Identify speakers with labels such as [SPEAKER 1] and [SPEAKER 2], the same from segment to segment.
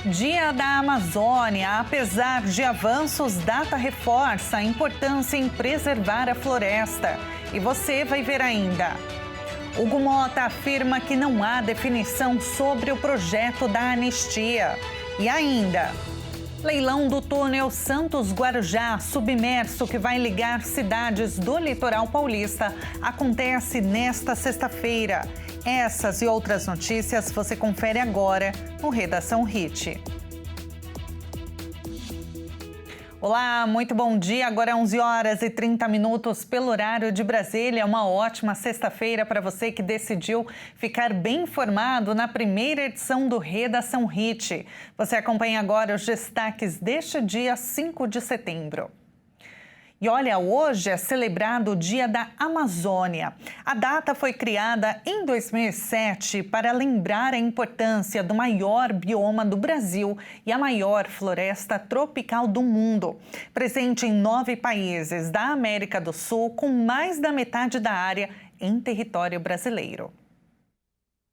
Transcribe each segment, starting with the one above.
[SPEAKER 1] Dia da Amazônia. Apesar de avanços, data reforça a importância em preservar a floresta. E você vai ver ainda. Hugo Mota afirma que não há definição sobre o projeto da anistia. E ainda, leilão do túnel Santos Guarujá, submerso, que vai ligar cidades do litoral paulista, acontece nesta sexta-feira. Essas e outras notícias você confere agora no Redação Hit. Olá, muito bom dia. Agora 11h30 pelo horário de Brasília. Uma ótima sexta-feira para você que decidiu ficar bem informado na primeira edição do Redação Hit. Você acompanha agora os destaques deste dia 5 de setembro. E olha, hoje é celebrado o Dia da Amazônia. A data foi criada em 2007 para lembrar a importância do maior bioma do Brasil e a maior floresta tropical do mundo. Presente em 9 países da América do Sul, com mais da metade da área em território brasileiro.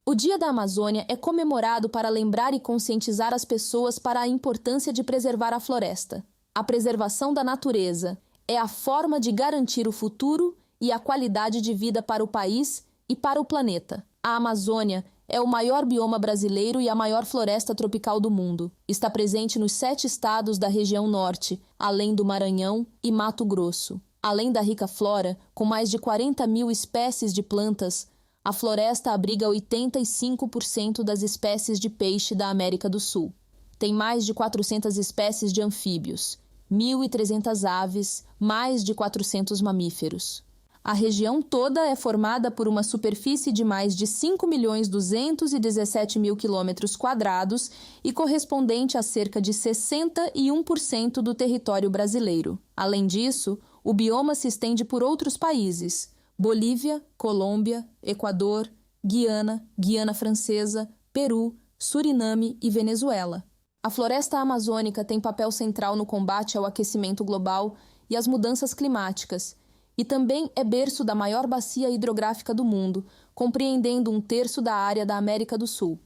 [SPEAKER 2] O Dia da Amazônia é comemorado para lembrar e conscientizar as pessoas para a importância de preservar a floresta. A preservação da natureza é a forma de garantir o futuro e a qualidade de vida para o país e para o planeta. A Amazônia é o maior bioma brasileiro e a maior floresta tropical do mundo. Está presente nos 7 estados da região norte, além do Maranhão e Mato Grosso. Além da rica flora, com mais de 40 mil espécies de plantas, a floresta abriga 85% das espécies de peixe da América do Sul. Tem mais de 400 espécies de anfíbios, 1.300 aves, mais de 400 mamíferos. A região toda é formada por uma superfície de mais de 5.217.000 km² e correspondente a cerca de 61% do território brasileiro. Além disso, o bioma se estende por outros países: Bolívia, Colômbia, Equador, Guiana, Guiana Francesa, Peru, Suriname e Venezuela. A floresta amazônica tem papel central no combate ao aquecimento global e às mudanças climáticas, e também é berço da maior bacia hidrográfica do mundo, compreendendo 1/3 da área da América do Sul.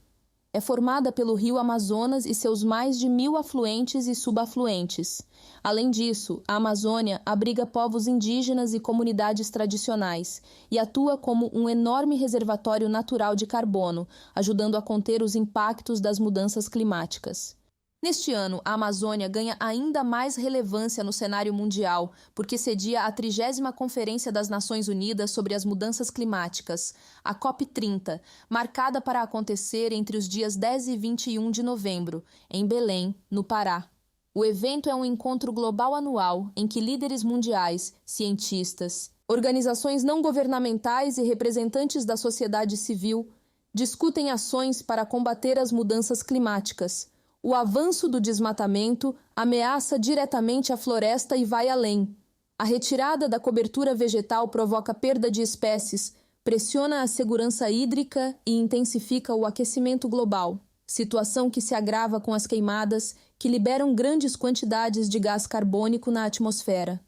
[SPEAKER 2] É formada pelo rio Amazonas e seus mais de 1.000 afluentes e subafluentes. Além disso, a Amazônia abriga povos indígenas e comunidades tradicionais e atua como um enorme reservatório natural de carbono, ajudando a conter os impactos das mudanças climáticas. Neste ano, a Amazônia ganha ainda mais relevância no cenário mundial, porque cedia a 30ª Conferência das Nações Unidas sobre as Mudanças Climáticas, a COP30, marcada para acontecer entre os dias 10 e 21 de novembro, em Belém, no Pará. O evento é um encontro global anual em que líderes mundiais, cientistas, organizações não governamentais e representantes da sociedade civil discutem ações para combater as mudanças climáticas. O avanço do desmatamento ameaça diretamente a floresta e vai além. A retirada da cobertura vegetal provoca perda de espécies, pressiona a segurança hídrica e intensifica o aquecimento global, situação que se agrava com as queimadas, que liberam grandes quantidades de gás carbônico na atmosfera.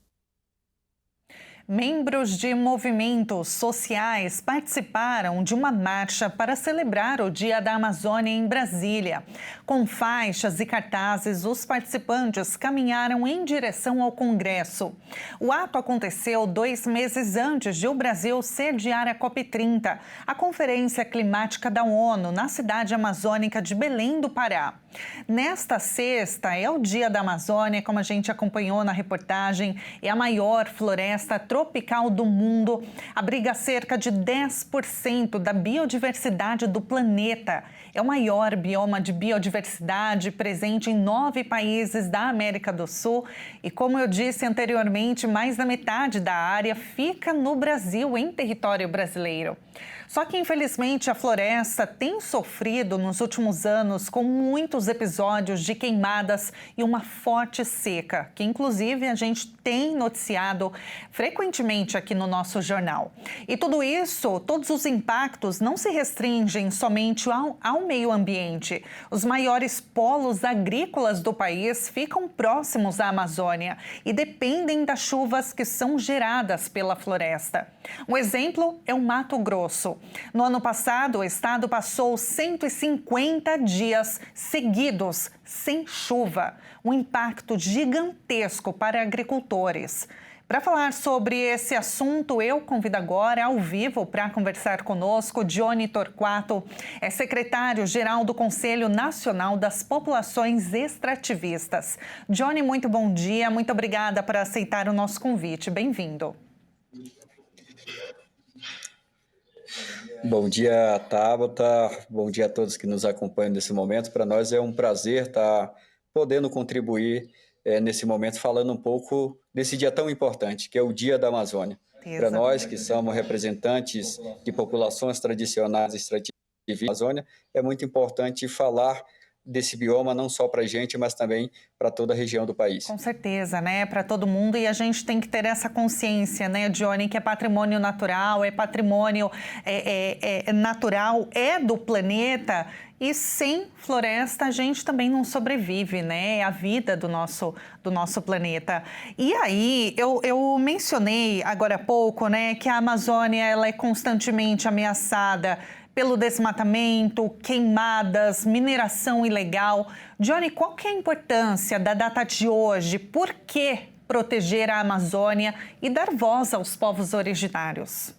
[SPEAKER 1] Membros de movimentos sociais participaram de uma marcha para celebrar o Dia da Amazônia em Brasília. Com faixas e cartazes, os participantes caminharam em direção ao Congresso. O ato aconteceu 2 meses antes de o Brasil sediar a COP30, a Conferência Climática da ONU, na cidade amazônica de Belém do Pará. Nesta sexta é o Dia da Amazônia, como a gente acompanhou na reportagem, é a maior floresta tropical do mundo, abriga cerca de 10% da biodiversidade do planeta. É o maior bioma de biodiversidade presente em 9 países da América do Sul e, como eu disse anteriormente, mais da metade da área fica no Brasil, em território brasileiro. Só que, infelizmente, a floresta tem sofrido nos últimos anos com muitos episódios de queimadas e uma forte seca, que, inclusive, a gente tem noticiado frequentemente frequentemente aqui no nosso jornal. E tudo isso, todos os impactos não se restringem somente ao meio ambiente. Os maiores polos agrícolas do país ficam próximos à Amazônia e dependem das chuvas que são geradas pela floresta. Um exemplo é o Mato Grosso. No ano passado, o estado passou 150 dias seguidos sem chuva, um impacto gigantesco para agricultores. Para falar sobre esse assunto, eu convido agora, ao vivo, para conversar conosco, Johnny Torquato, é secretário-geral do Conselho Nacional das Populações Extrativistas. Johnny, muito bom dia, muito obrigada por aceitar o nosso convite. Bem-vindo.
[SPEAKER 3] Bom dia, Tabata. Bom dia a todos que nos acompanham nesse momento. Para nós é um prazer estar podendo contribuir nesse momento, falando um pouco desse dia tão importante, que é o Dia da Amazônia. Para nós, que somos representantes de populações tradicionais extrativistas da Amazônia, é muito importante falar desse bioma, não só para a gente, mas também para toda a região do país.
[SPEAKER 1] Com certeza, né? Para todo mundo, e a gente tem que ter essa consciência, né, Johnny, que é patrimônio natural, é patrimônio natural, é do planeta, e sem floresta a gente também não sobrevive, né? É a vida do nosso planeta. E aí, eu mencionei agora há pouco, né, que a Amazônia ela é constantemente ameaçada pelo desmatamento, queimadas, mineração ilegal. Johnny, qual que é a importância da data de hoje? Por que proteger a Amazônia e dar voz aos povos originários?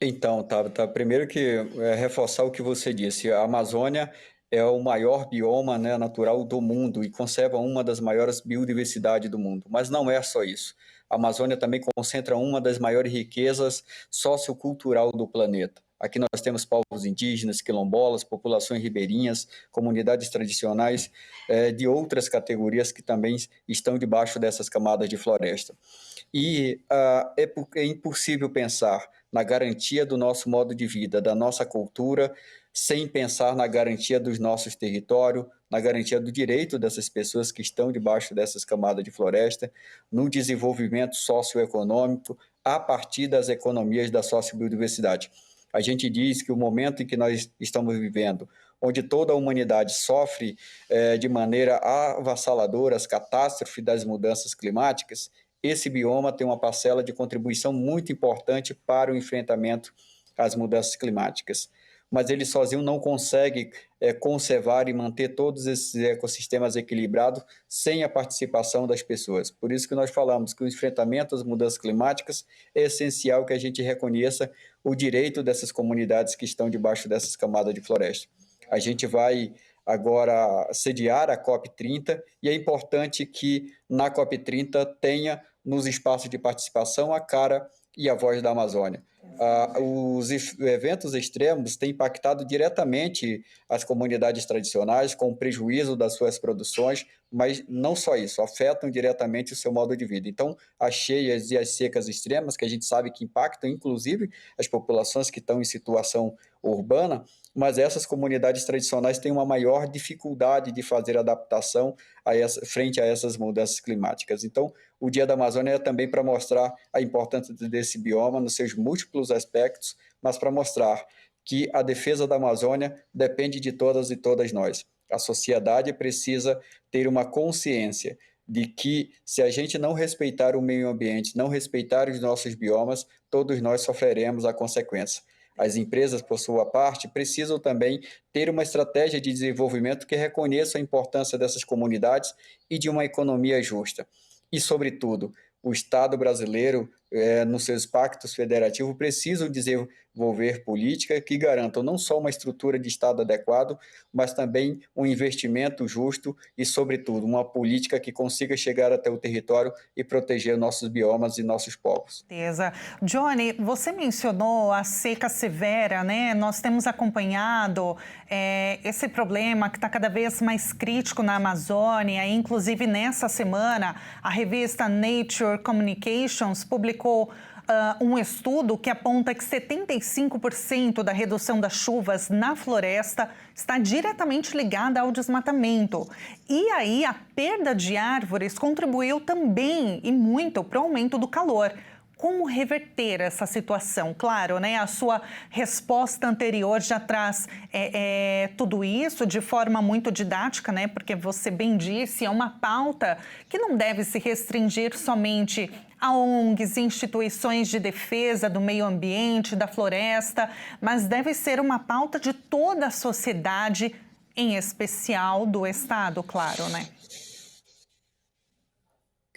[SPEAKER 3] Então, tá. Primeiro que reforçar o que você disse. A Amazônia é o maior bioma, né, natural do mundo e conserva uma das maiores biodiversidades do mundo. Mas não é só isso. A Amazônia também concentra uma das maiores riquezas sociocultural do planeta. Aqui nós temos povos indígenas, quilombolas, populações ribeirinhas, comunidades tradicionais de outras categorias que também estão debaixo dessas camadas de floresta. E é impossível pensar na garantia do nosso modo de vida, da nossa cultura, sem pensar na garantia dos nossos territórios, na garantia do direito dessas pessoas que estão debaixo dessas camadas de floresta, no desenvolvimento socioeconômico a partir das economias da sociobiodiversidade. A gente diz que o momento em que nós estamos vivendo, onde toda a humanidade sofre de maneira avassaladora as catástrofes das mudanças climáticas, esse bioma tem uma parcela de contribuição muito importante para o enfrentamento às mudanças climáticas. Mas ele sozinho não consegue conservar e manter todos esses ecossistemas equilibrados sem a participação das pessoas. Por isso que nós falamos que o enfrentamento às mudanças climáticas é essencial que a gente reconheça o direito dessas comunidades que estão debaixo dessas camadas de floresta. A gente vai agora sediar a COP30 e é importante que na COP30 tenha nos espaços de participação a cara e a voz da Amazônia. Os eventos extremos têm impactado diretamente as comunidades tradicionais com o prejuízo das suas produções, mas não só isso, afetam diretamente o seu modo de vida. Então, as cheias e as secas extremas, que a gente sabe que impactam inclusive as populações que estão em situação urbana, mas essas comunidades tradicionais têm uma maior dificuldade de fazer adaptação frente a essas mudanças climáticas. Então, o Dia da Amazônia é também para mostrar a importância desse bioma nos seus múltiplos aspectos, mas para mostrar que a defesa da Amazônia depende de todas e todas nós. A sociedade precisa ter uma consciência de que, se a gente não respeitar o meio ambiente, não respeitar os nossos biomas, todos nós sofreremos a consequência. As empresas, por sua parte, precisam também ter uma estratégia de desenvolvimento que reconheça a importância dessas comunidades e de uma economia justa. E, sobretudo, o Estado brasileiro, nos seus pactos federativos, precisam desenvolver políticas que garantam não só uma estrutura de Estado adequado, mas também um investimento justo e, sobretudo, uma política que consiga chegar até o território e proteger nossos biomas e nossos povos.
[SPEAKER 1] Certeza. Johnny, você mencionou a seca severa, né? Nós temos acompanhado esse problema que está cada vez mais crítico na Amazônia. Inclusive, nessa semana, a revista Nature Communications publicou um estudo que aponta que 75% da redução das chuvas na floresta está diretamente ligada ao desmatamento. E aí a perda de árvores contribuiu também e muito para o aumento do calor. Como reverter essa situação? Claro, né? A sua resposta anterior já traz tudo isso de forma muito didática, né? Porque você bem disse, é uma pauta que não deve se restringir somente a ONGs, instituições de defesa do meio ambiente, da floresta, mas deve ser uma pauta de toda a sociedade, em especial do Estado, claro, né?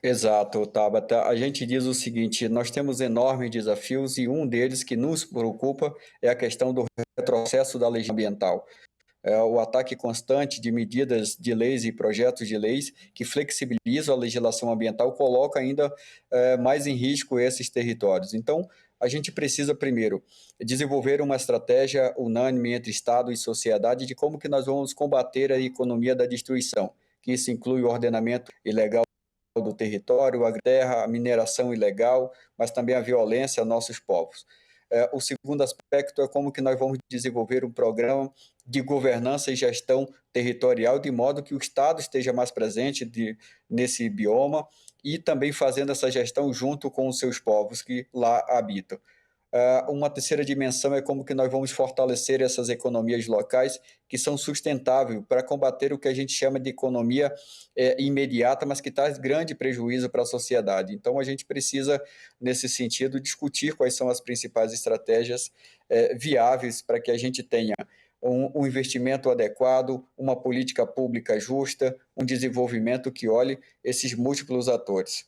[SPEAKER 3] Exato, Tabata. A gente diz o seguinte: nós temos enormes desafios e um deles que nos preocupa é a questão do retrocesso da legislação ambiental. O ataque constante de medidas de leis e projetos de leis que flexibilizam a legislação ambiental coloca ainda mais em risco esses territórios. Então, a gente precisa, primeiro, desenvolver uma estratégia unânime entre Estado e sociedade de como que nós vamos combater a economia da destruição, que isso inclui o ordenamento ilegal do território, a terra, a mineração ilegal, mas também a violência a nossos povos. O segundo aspecto é como que nós vamos desenvolver um programa de governança e gestão territorial, de modo que o Estado esteja mais presente nesse bioma e também fazendo essa gestão junto com os seus povos que lá habitam. Uma terceira dimensão é como que nós vamos fortalecer essas economias locais que são sustentáveis para combater o que a gente chama de economia imediata, mas que traz grande prejuízo para a sociedade. Então, a gente precisa, nesse sentido, discutir quais são as principais estratégias viáveis para que a gente tenha um investimento adequado, uma política pública justa, um desenvolvimento que olhe esses múltiplos atores.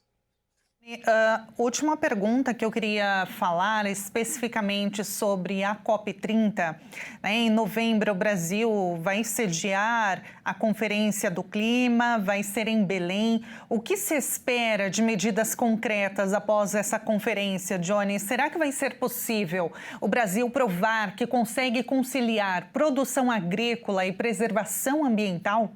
[SPEAKER 1] Última pergunta que eu queria falar especificamente sobre a COP30. Em novembro, o Brasil vai sediar a Conferência do Clima, vai ser em Belém. O que se espera de medidas concretas após essa conferência, Johnny? Será que vai ser possível o Brasil provar que consegue conciliar produção agrícola e preservação ambiental?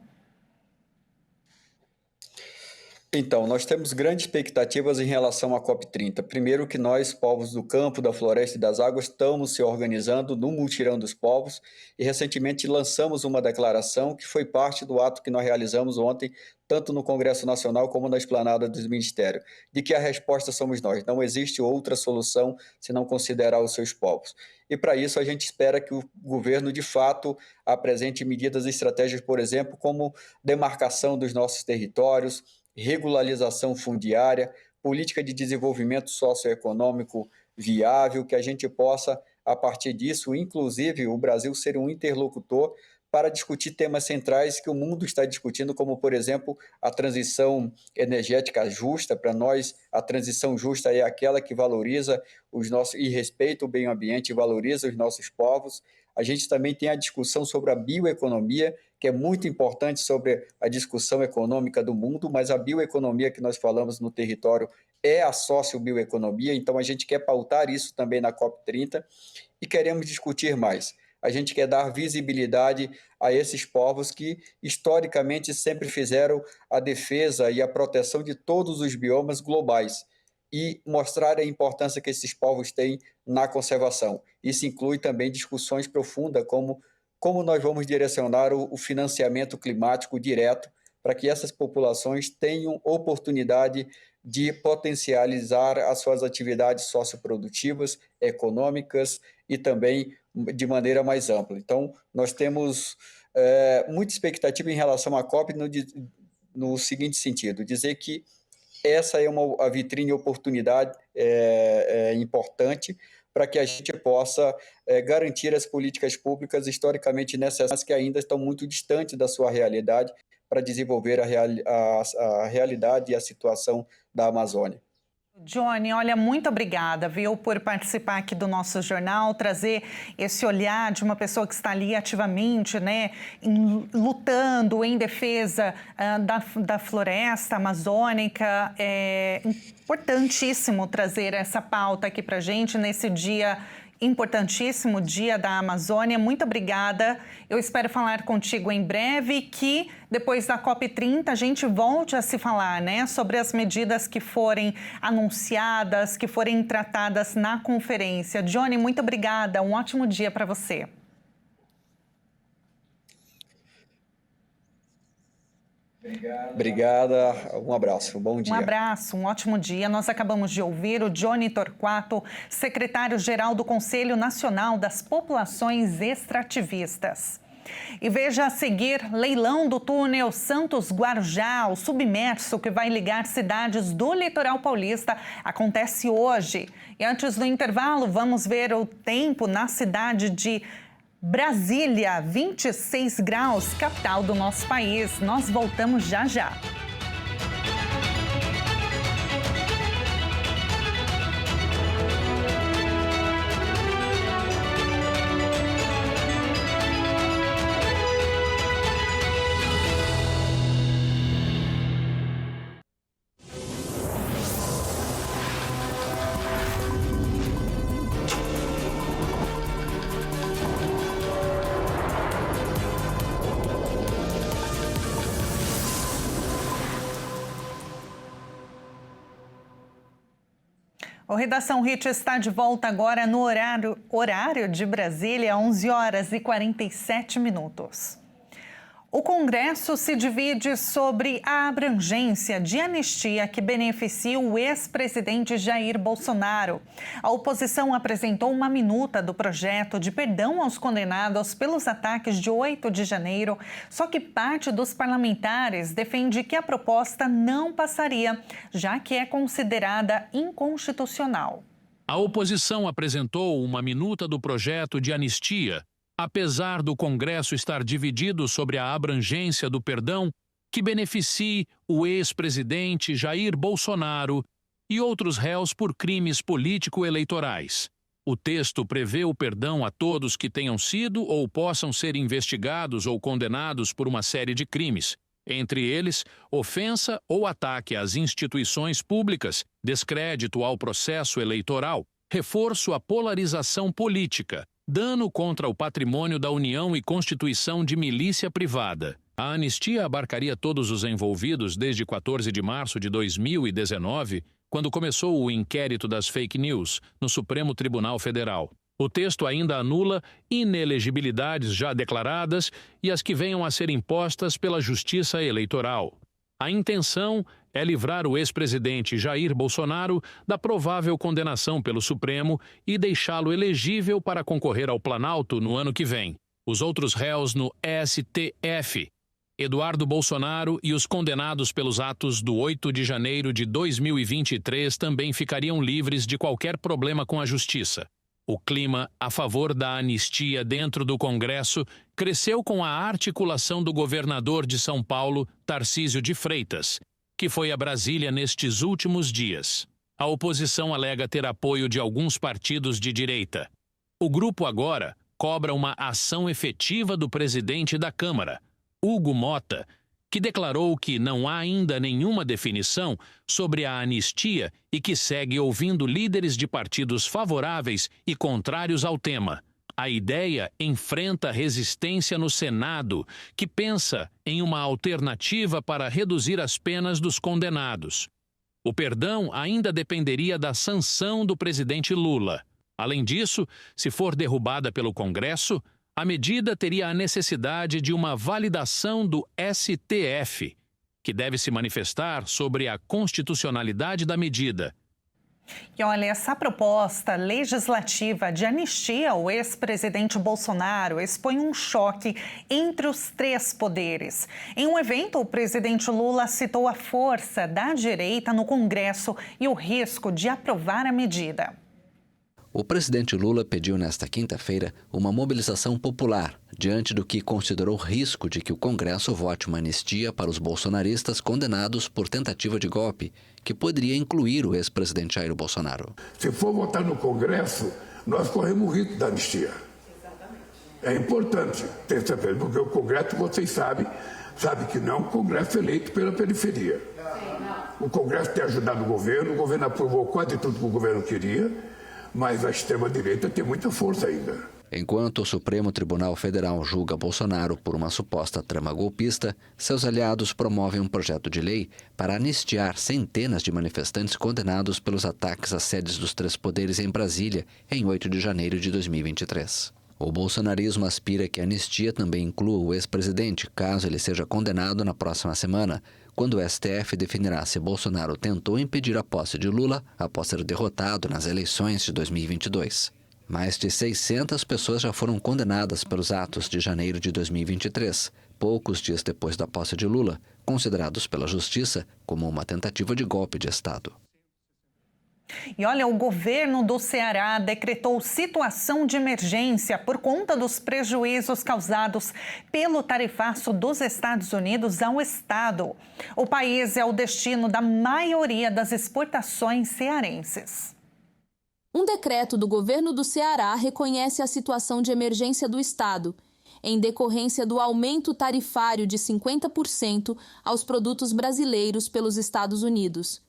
[SPEAKER 3] Então, nós temos grandes expectativas em relação à COP30. Primeiro que nós, povos do campo, da floresta e das águas, estamos se organizando no Mutirão dos Povos e recentemente lançamos uma declaração que foi parte do ato que nós realizamos ontem, tanto no Congresso Nacional como na esplanada dos ministérios, de que a resposta somos nós. Não existe outra solução se não considerar os seus povos. E para isso a gente espera que o governo, de fato, apresente medidas e estratégias, por exemplo, como demarcação dos nossos territórios, regularização fundiária, política de desenvolvimento socioeconômico viável, que a gente possa, a partir disso, inclusive, o Brasil ser um interlocutor para discutir temas centrais que o mundo está discutindo, como, por exemplo, a transição energética justa. Para nós, a transição justa é aquela que valoriza os nossos e respeita o meio ambiente e valoriza os nossos povos. A gente também tem a discussão sobre a bioeconomia, que é muito importante sobre a discussão econômica do mundo, mas a bioeconomia que nós falamos no território é a sociobioeconomia, então a gente quer pautar isso também na COP30 e queremos discutir mais. A gente quer dar visibilidade a esses povos que, historicamente, sempre fizeram a defesa e a proteção de todos os biomas globais e mostrar a importância que esses povos têm na conservação. Isso inclui também discussões profundas como nós vamos direcionar o financiamento climático direto para que essas populações tenham oportunidade de potencializar as suas atividades socioprodutivas, econômicas e também de maneira mais ampla. Então, nós temos muita expectativa em relação à COP no seguinte sentido, dizer que essa é a vitrine oportunidade importante para que a gente possa garantir as políticas públicas historicamente necessárias que ainda estão muito distantes da sua realidade para desenvolver a realidade e a situação da Amazônia.
[SPEAKER 1] Johnny, olha, muito obrigada, viu, por participar aqui do nosso jornal, trazer esse olhar de uma pessoa que está ali ativamente, né, lutando em defesa da floresta amazônica. É importantíssimo trazer essa pauta aqui para a gente nesse dia importantíssimo Dia da Amazônia. Muito obrigada. Eu espero falar contigo em breve, que depois da COP30 a gente volte a se falar, né, sobre as medidas que forem anunciadas, que forem tratadas na conferência. Johnny, muito obrigada. Um ótimo dia para você.
[SPEAKER 3] Obrigada, um abraço, bom dia.
[SPEAKER 1] Um abraço, um ótimo dia. Nós acabamos de ouvir o Johnny Torquato, secretário-geral do Conselho Nacional das Populações Extrativistas. E veja a seguir, leilão do túnel Santos-Guarujá, o submerso que vai ligar cidades do litoral paulista, acontece hoje. E antes do intervalo, vamos ver o tempo na cidade de Brasília, 26 graus, capital do nosso país. Nós voltamos já já. O Redação Hit está de volta agora no horário de Brasília, 11 horas e 47 minutos. O Congresso se divide sobre a abrangência de anistia que beneficia o ex-presidente Jair Bolsonaro. A oposição apresentou uma minuta do projeto de perdão aos condenados pelos ataques de 8 de janeiro, só que parte dos parlamentares defende que a proposta não passaria, já que é considerada inconstitucional.
[SPEAKER 4] A oposição apresentou uma minuta do projeto de anistia, apesar do Congresso estar dividido sobre a abrangência do perdão que beneficie o ex-presidente Jair Bolsonaro e outros réus por crimes político-eleitorais. O texto prevê o perdão a todos que tenham sido ou possam ser investigados ou condenados por uma série de crimes, entre eles ofensa ou ataque às instituições públicas, descrédito ao processo eleitoral, reforço à polarização política, dano contra o patrimônio da União e constituição de milícia privada. A anistia abarcaria todos os envolvidos desde 14 de março de 2019, quando começou o inquérito das fake news no Supremo Tribunal Federal. O texto ainda anula inelegibilidades já declaradas e as que venham a ser impostas pela Justiça Eleitoral. A intenção é livrar o ex-presidente Jair Bolsonaro da provável condenação pelo Supremo e deixá-lo elegível para concorrer ao Planalto no ano que vem. Os outros réus no STF, Eduardo Bolsonaro e os condenados pelos atos do 8 de janeiro de 2023 também ficariam livres de qualquer problema com a Justiça. O clima a favor da anistia dentro do Congresso cresceu com a articulação do governador de São Paulo, Tarcísio de Freitas, que foi a Brasília nestes últimos dias. A oposição alega ter apoio de alguns partidos de direita. O grupo agora cobra uma ação efetiva do presidente da Câmara, Hugo Mota, que declarou que não há ainda nenhuma definição sobre a anistia e que segue ouvindo líderes de partidos favoráveis e contrários ao tema. A ideia enfrenta resistência no Senado, que pensa em uma alternativa para reduzir as penas dos condenados. O perdão ainda dependeria da sanção do presidente Lula. Além disso, se for derrubada pelo Congresso, a medida teria a necessidade de uma validação do STF, que deve se manifestar sobre a constitucionalidade da medida.
[SPEAKER 1] E olha, essa proposta legislativa de anistia ao ex-presidente Bolsonaro expõe um choque entre os três poderes. Em um evento, o presidente Lula citou a força da direita no Congresso e o risco de aprovar a medida.
[SPEAKER 5] O presidente Lula pediu nesta quinta-feira uma mobilização popular diante do que considerou risco de que o Congresso vote uma anistia para os bolsonaristas condenados por tentativa de golpe, que poderia incluir o ex-presidente Jair Bolsonaro.
[SPEAKER 6] Se for votar no Congresso, nós corremos o risco da anistia. É importante ter certeza, porque o Congresso, vocês sabem que não é um Congresso eleito pela periferia. O Congresso tem ajudado o governo aprovou quase tudo que o governo queria. mas a extrema-direita tem muita força ainda.
[SPEAKER 5] Enquanto o Supremo Tribunal Federal julga Bolsonaro por uma suposta trama golpista, seus aliados promovem um projeto de lei para anistiar centenas de manifestantes condenados pelos ataques às sedes dos três poderes em Brasília em 8 de janeiro de 2023. O bolsonarismo aspira que a anistia também inclua o ex-presidente, caso ele seja condenado na próxima semana, quando o STF definirá se Bolsonaro tentou impedir a posse de Lula após ser derrotado nas eleições de 2022. Mais de 600 pessoas já foram condenadas pelos atos de janeiro de 2023, poucos dias depois da posse de Lula, considerados pela Justiça como uma tentativa de golpe de Estado.
[SPEAKER 1] E olha, o governo do Ceará decretou situação de emergência por conta dos prejuízos causados pelo tarifaço dos Estados Unidos ao Estado. O país é o destino da maioria das exportações cearenses.
[SPEAKER 2] Um decreto do governo do Ceará reconhece a situação de emergência do Estado, em decorrência do aumento tarifário de 50% aos produtos brasileiros pelos Estados Unidos.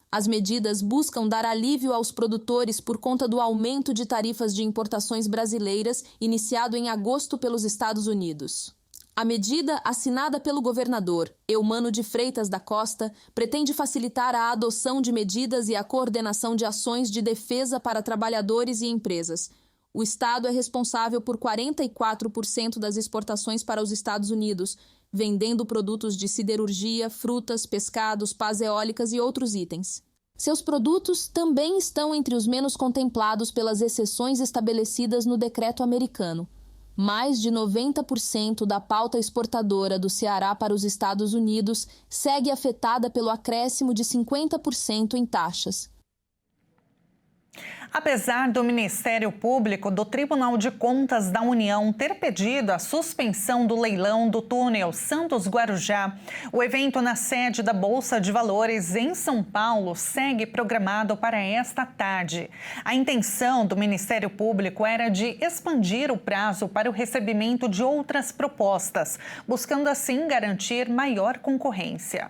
[SPEAKER 2] As medidas buscam dar alívio aos produtores por conta do aumento de tarifas de importações brasileiras iniciado em agosto pelos Estados Unidos. A medida, assinada pelo governador Eumano de Freitas da Costa, pretende facilitar a adoção de medidas e a coordenação de ações de defesa para trabalhadores e empresas. O Estado é responsável por 44% das exportações para os Estados Unidos, vendendo produtos de siderurgia, frutas, pescados, pás eólicas e outros itens. Seus produtos também estão entre os menos contemplados pelas exceções estabelecidas no decreto americano. Mais de 90% da pauta exportadora do Ceará para os Estados Unidos segue afetada pelo acréscimo de 50% em taxas.
[SPEAKER 1] Apesar do Ministério Público do Tribunal de Contas da União ter pedido a suspensão do leilão do túnel Santos-Guarujá, o evento na sede da Bolsa de Valores em São Paulo segue programado para esta tarde. A intenção do Ministério Público era de expandir o prazo para o recebimento de outras propostas, buscando assim garantir maior concorrência.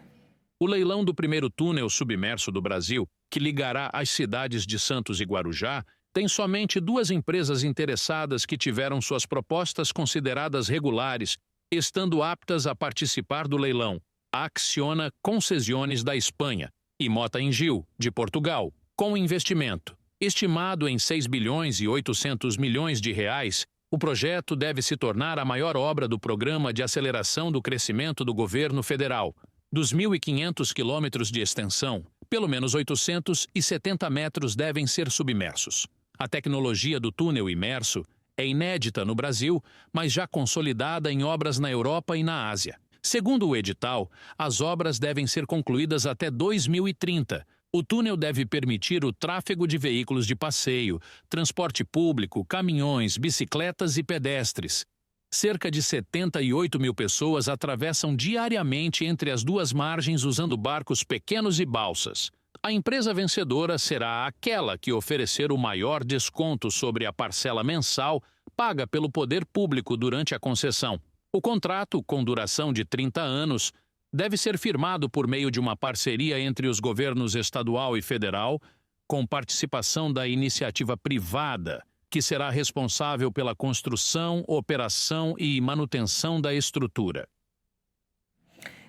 [SPEAKER 4] O leilão do primeiro túnel submerso do Brasil, que ligará as cidades de Santos e Guarujá, tem somente 2 empresas interessadas que tiveram suas propostas consideradas regulares, estando aptas a participar do leilão: a Acciona Concessiones da Espanha e Mota Engil, de Portugal. Com investimento estimado em 6 bilhões e 800 milhões de reais, o projeto deve se tornar a maior obra do Programa de Aceleração do Crescimento do Governo Federal. Dos 1.500 quilômetros de extensão, pelo menos 870 metros devem ser submersos. A tecnologia do túnel imerso é inédita no Brasil, mas já consolidada em obras na Europa e na Ásia. Segundo o edital, as obras devem ser concluídas até 2030. O túnel deve permitir o tráfego de veículos de passeio, transporte público, caminhões, bicicletas e pedestres. Cerca de 78 mil pessoas atravessam diariamente entre as 2 margens usando barcos pequenos e balsas. A empresa vencedora será aquela que oferecer o maior desconto sobre a parcela mensal paga pelo poder público durante a concessão. O contrato, com duração de 30 anos, deve ser firmado por meio de uma parceria entre os governos estadual e federal, com participação da iniciativa privada, que será responsável pela construção, operação e manutenção da estrutura.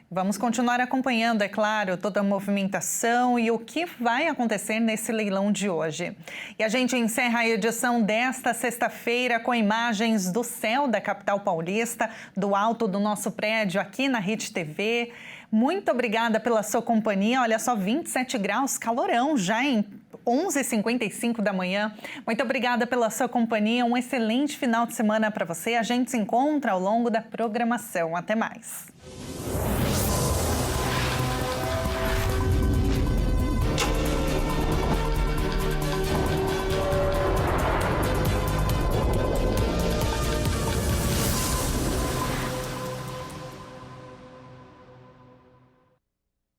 [SPEAKER 1] Vamos continuar acompanhando, é claro, toda a movimentação e o que vai acontecer nesse leilão de hoje. E a gente encerra a edição desta sexta-feira com imagens do céu da capital paulista, do alto do nosso prédio aqui na Rede TV. Muito obrigada pela sua companhia. Olha só, 27 graus, calorão já em 11h55 da manhã. Muito obrigada pela sua companhia. Um excelente final de semana para você. A gente se encontra ao longo da programação. Até mais.